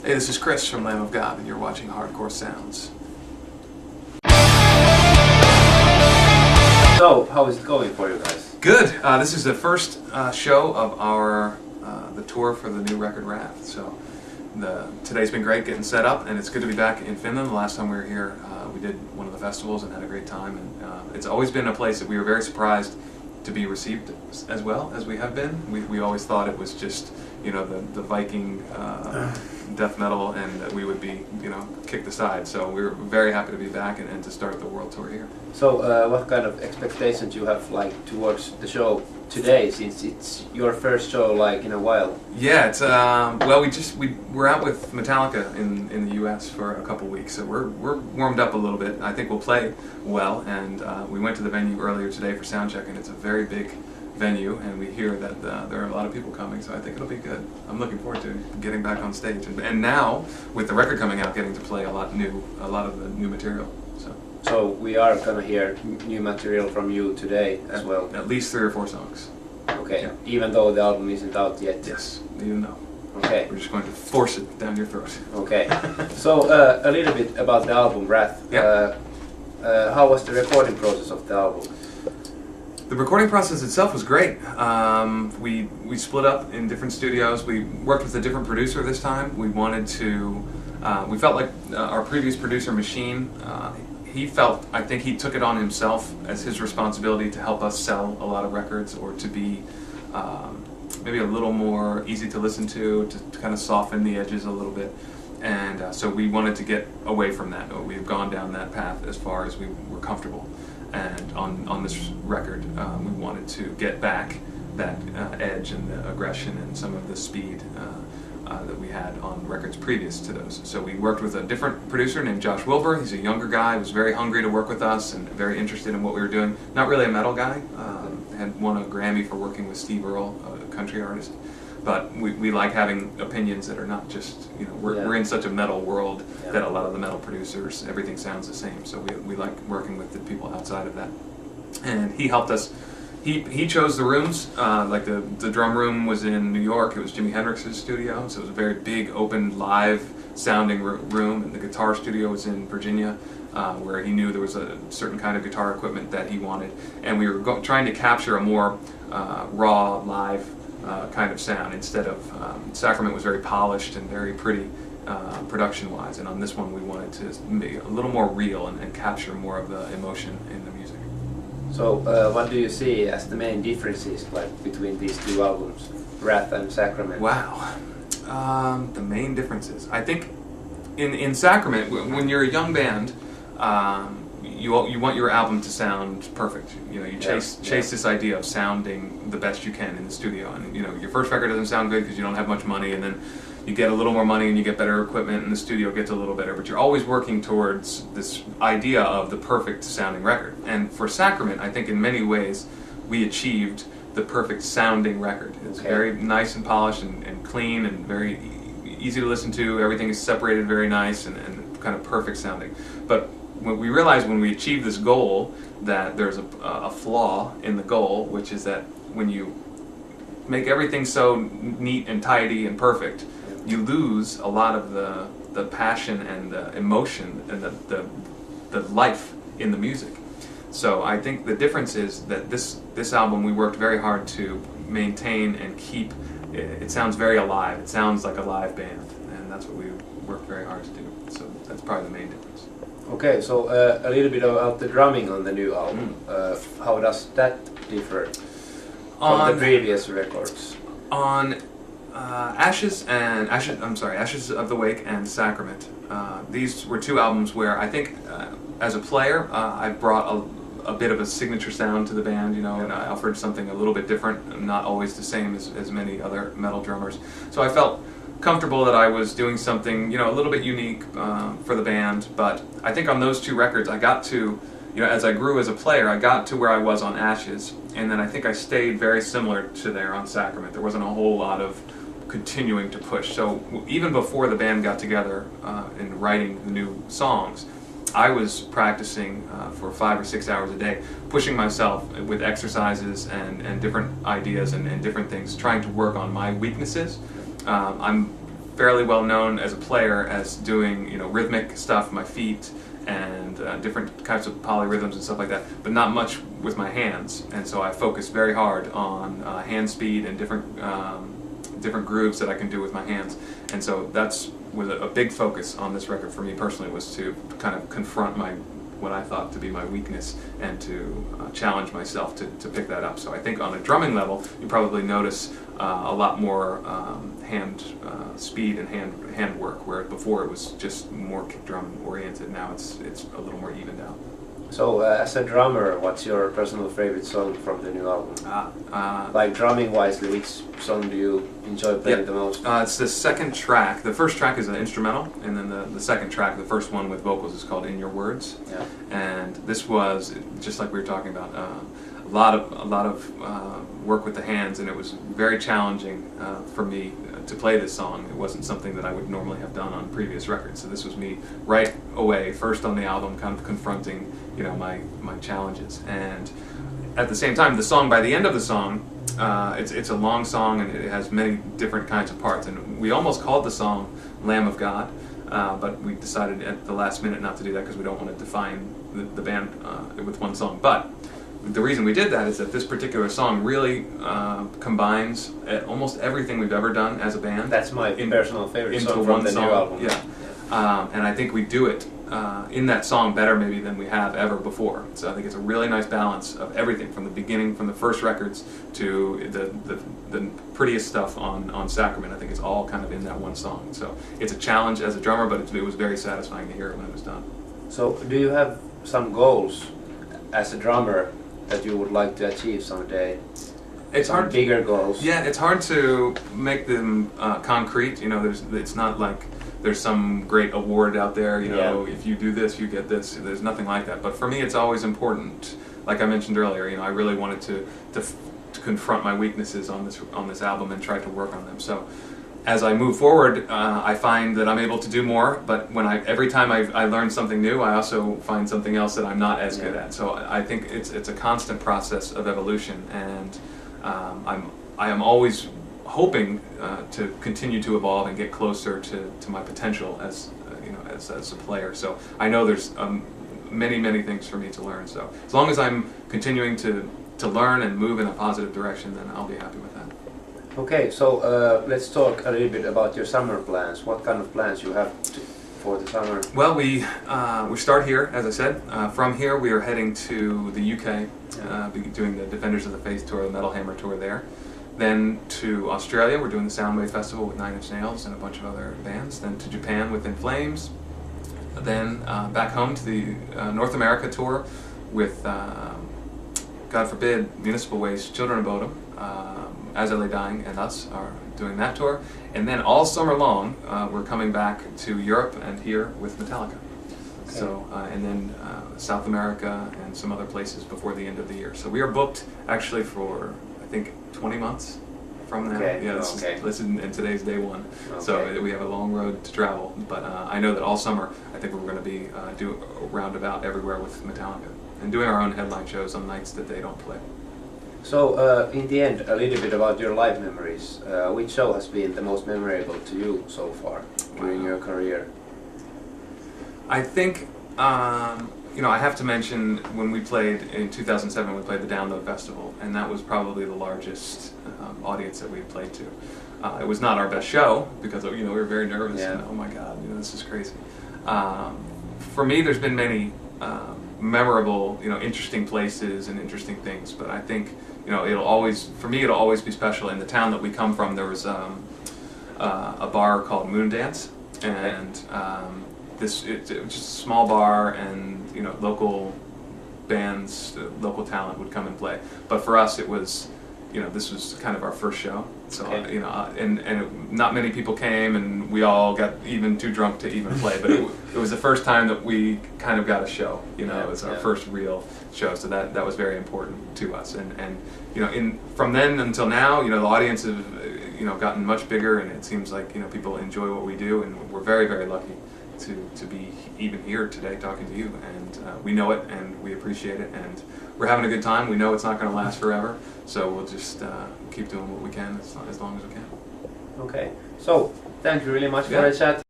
Hey, this is Chris from Lamb of God, and you're watching Hardcore Sounds. So, how is it going for you guys? Good. This is the first show of our the tour for the new record Wrath. So today's been great getting set up, and it's good to be back in Finland. The last time we were here, we did one of the festivals and had a great time. And it's always been a place that we were very surprised to be received as well as we have been. We always thought it was just, you know, the Viking death metal, and that we would be, you know, kicked aside. So we were very happy to be back and to start the world tour here. So what kind of expectations you have towards the show today, since it's your first show in a while? Yeah, it's well, we're out with Metallica in the U.S. for a couple weeks, so we're warmed up a little bit. I think we'll play well, and we went to the venue earlier today for sound check, and it's a very big venue, and we hear that there are a lot of people coming, so I think it'll be good. I'm looking forward to getting back on stage, and now with the record coming out, getting to play a lot of the new material. So we are gonna hear new material from you today as well. At least 3 or 4 songs. Okay, yeah. Even though the album isn't out yet. Yes, even though. Okay. We're just going to force it down your throat. Okay. So a little bit about the album Wrath. Yeah. How was the recording process of the album? The recording process itself was great. We split up in different studios. We worked with a different producer this time. We wanted to. We felt like our previous producer, Machine. I think he took it on himself as his responsibility to help us sell a lot of records, or to be maybe a little more easy to listen to kind of soften the edges a little bit. And so we wanted to get away from that. We've gone down that path as far as we were comfortable. And on this record, we wanted to get back that edge and the aggression and some of the speed that we had on records previous to those. So we worked with a different producer named Josh Wilbur. He's a younger guy, was very hungry to work with us and very interested in what we were doing. Not really a metal guy. Had won a Grammy for working with Steve Earle, a country artist. But we like having opinions that are not just, you know, we're in such a metal world that a lot of the metal producers, everything sounds the same. So we like working with the people outside of that. And he helped us. He chose the rooms, like the drum room was in New York. It was Jimi Hendrix's studio, so it was a very big, open, live sounding room. And the guitar studio was in Virginia, where he knew there was a certain kind of guitar equipment that he wanted. And we were trying to capture a more raw, live kind of sound, instead of Sacrament was very polished and very pretty production-wise. And on this one, we wanted to be a little more real and capture more of the emotion in the music. So, what do you see as the main differences between these two albums, Wrath and Sacrament? Wow, the main differences. I think in Sacrament, when you're a young band, you want your album to sound perfect. You know, you chase this idea of sounding the best you can in the studio, and you know, your first record doesn't sound good because you don't have much money, and then you get a little more money and you get better equipment and the studio gets a little better, but you're always working towards this idea of the perfect sounding record. And for Sacrament, I think in many ways we achieved the perfect sounding record. It's very nice and polished and clean and very easy to listen to. Everything is separated very nice and kind of perfect sounding. But when we realized when we achieved this goal that there's a flaw in the goal, which is that when you make everything so neat and tidy and perfect, you lose a lot of the passion and the emotion and the life in the music. So I think the difference is that this album we worked very hard to maintain and keep. It sounds very alive. It sounds like a live band, and that's what we worked very hard to do. So that's probably the main difference. Okay, so a little bit about the drumming on the new album. How does that differ from the previous records? On Ashes of the Wake and Sacrament. These were two albums where I think, as a player, I brought a bit of a signature sound to the band, you know, and I offered something a little bit different, not always the same as many other metal drummers. So I felt comfortable that I was doing something, you know, a little bit unique for the band. But I think on those two records, I got to, you know, as I grew as a player, I got to where I was on Ashes, and then I think I stayed very similar to there on Sacrament. There wasn't a whole lot of continuing to push. So even before the band got together and writing the new songs, I was practicing for 5 or 6 hours a day, pushing myself with exercises and different ideas and different things, trying to work on my weaknesses. I'm fairly well known as a player as doing, you know, rhythmic stuff, my feet, and different kinds of polyrhythms and stuff like that, but not much with my hands. And so I focused very hard on hand speed and different grooves that I can do with my hands. And so that's was a big focus on this record for me personally, was to kind of confront what I thought to be my weakness and to challenge myself to pick that up. So I think on a drumming level, you probably notice a lot more hand speed and hand work, where before it was just more kick drum oriented. Now it's a little more evened out. So, as a drummer, what's your personal favorite song from the new album? Like drumming-wise, which song do you enjoy playing the most? It's the second track. The first track is an instrumental, and then the second track, the first one with vocals, is called "In Your Words." Yeah. And this was, just like we were talking about, a lot of work with the hands, and it was very challenging for me to play this song. It wasn't something that I would normally have done on previous records. So this was me right away, first on the album, kind of confronting, you know, my challenges. And at the same time, the song, by the end of the song, it's a long song, and it has many different kinds of parts. And we almost called the song "Lamb of God," but we decided at the last minute not to do that because we don't want to define the band with one song. But the reason we did that is that this particular song really combines almost everything we've ever done as a band. That's my personal favorite into song one from the song. new album. Yeah. And I think we do it in that song better maybe than we have ever before. So I think it's a really nice balance of everything from the beginning, from the first records to the prettiest stuff on Sacrament. I think it's all kind of in that one song. So it's a challenge as a drummer, but it was very satisfying to hear it when it was done. So do you have some goals as a drummer that you would like to achieve someday? It's hard. Bigger goals. Yeah, it's hard to make them concrete. You know, it's not like there's some great award out there. You know, if you do this, you get this. There's nothing like that. But for me, it's always important. Like I mentioned earlier, you know, I really wanted to confront my weaknesses on this album and try to work on them. So as I move forward, I find that I'm able to do more, but every time I learn something new, I also find something else that I'm not as good at. So I think it's a constant process of evolution, and I am always hoping to continue to evolve and get closer to my potential as as a player. So I know there's many things for me to learn. So as long as I'm continuing to learn and move in a positive direction, then I'll be happy with that. Okay, so let's talk a little bit about your summer plans. What kind of plans you have for the summer? Well, we start here, as I said. From here, we are heading to the UK, doing the Defenders of the Faith tour, the Metal Hammer tour there. Then to Australia, we're doing the Soundwave Festival with 9 Inch Nails and a bunch of other bands. Then to Japan with In Flames. Then back home to the North America tour with, God forbid, Municipal Waste, Children of Bodom, As I Lay Dying, and us are doing that tour. And then all summer long, we're coming back to Europe and here with Metallica. Okay. So, and then South America and some other places before the end of the year. So we are booked actually for, I think, 20 months from now. Okay. Yeah, this is and today's day one. Okay. So we have a long road to travel. But I know that all summer, I think we're going to be do roundabout everywhere with Metallica and doing our own headline shows on nights that they don't play. So, in the end, a little bit about your live memories. Which show has been the most memorable to you so far during your career? I think, I have to mention when we played in 2007, we played the Download Festival, and that was probably the largest audience that we played to. It was not our best show because, we were very nervous and, oh my God, this is crazy. For me, there's been many memorable, interesting places and interesting things, but I think, it'll always be special. In the town that we come from, there was a bar called Moon Dance, and it was just a small bar, and local bands, local talent would come and play. But for us, it was, this was kind of our first show. So not many people came, and we all got even too drunk to even play. But it was the first time that we kind of got a show. It was our first real show. So that was very important to us. And from then until now, the audience have gotten much bigger, and it seems like people enjoy what we do, and we're very, very lucky to be even here today talking to you. And we know it, and we appreciate it, and we're having a good time. We know it's not going to last forever, so we'll just keep doing what we can as long as we can. Okay, so Thank you really much Yeah. for the chat.